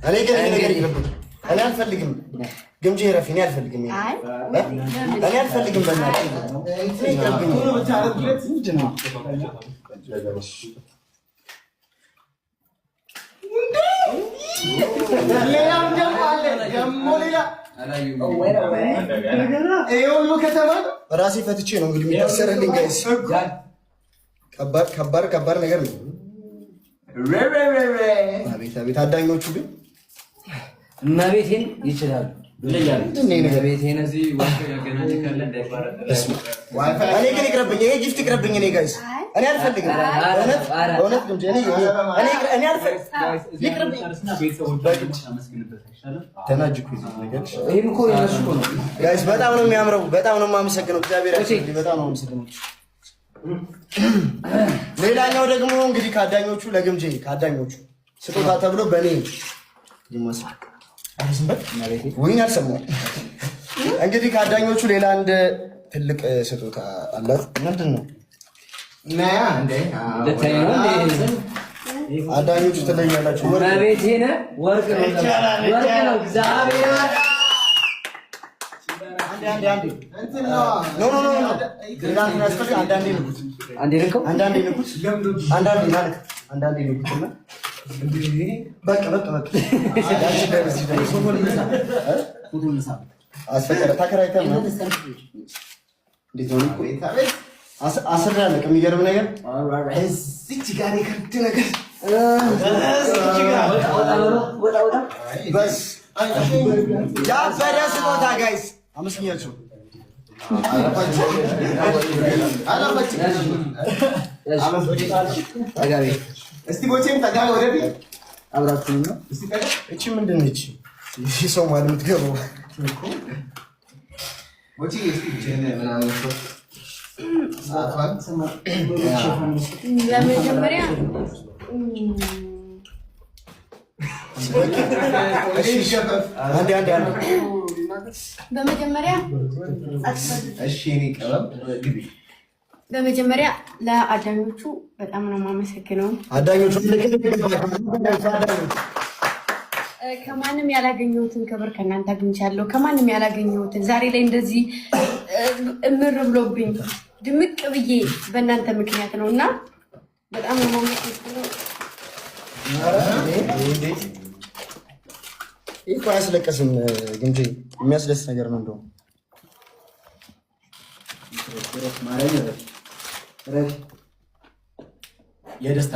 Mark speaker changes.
Speaker 1: እኔ ግን ነገር ይገርም እኔ አልፈልግም ግምጄ ረፊ እኔ አልፈልግም እኔ አልፈልግም በእናትህ እንትን ይቀርብኝ ራሴ ፈትቼ ነው እንግዲህ የሚታሰርልኝ ጋይስ ከባድ ነገር ነው አቤት አቤት አዳኞቹ ግን
Speaker 2: እመቤቴን ይችላሉ እመቤቴን እዚህ ዋይፋይ ያገናኘ ካለ እንዳይባረክ
Speaker 1: እኔ ግን ይቅርብኝ ይሄ ጊፍት ይቅርብኝ እኔ ጋይስ እኔ አልፈልግም እውነት ግን እኔ አልፈልግም ይቅርብኝ ተናጅኩ
Speaker 2: ይሄም እኮ የነሱ ነው
Speaker 1: ጋይስ በጣም ነው የሚያምረው በጣም ነው የማመሰግነው እግዚአብሔር ያክብርልኝ በጣም ነው የማመሰግነው ሌላኛው ደግሞ እንግዲህ ካዳኞቹ ለግምጄ ካዳኞቹ ስጦታ ተብሎ በኔ ይመስል አሪስበት ወይን አልሰማሁም እንግዲህ ካዳኞቹ ሌላ አንድ ትልቅ ስጦታ አላት ምንድን ነው ናያ እንዴ አዳኞቹ ትለኛላችሁ
Speaker 2: ወርቅ ወርቅ ነው እግዚአብሔር
Speaker 1: አንዴ እንትን ነው ኖ ግራን ያስፈልግ አንዳንዴ ንኩት በቃ አስፈቀደ ተከራይተህ ነው እንዴት ነው አስር ያለ የሚገርም ነገር እዚች ጋር የከብድ ነገር በስ ያበደ ስጦታ ጋይስ አመስግኛችሁ እስቲ ቦቼም ተጋቢ ወደፊት አብራችሁ ነው እስቲ ታዲያ እቺ ምንድን ነች ሰው ማለት የምትገባው ቦቼ እስቲ ጀነ ምናምን ነው
Speaker 3: ለመጀመሪያ በመጀመሪያ ለአዳኞቹ በጣም ነው የማመሰግነው።
Speaker 1: አዳኞቹ
Speaker 3: ከማንም ያላገኘሁትን ክብር ከእናንተ አግኝቻለሁ። ከማንም ያላገኘሁትን ዛሬ ላይ እንደዚህ እምር ብሎብኝ ድምቅ ብዬ በእናንተ ምክንያት ነው እና በጣም ነው የማመሰግነው።
Speaker 1: ይህ እኮ አያስለቅስም ግን የሚያስደስት ነገር ነው። እንደውም የደስታ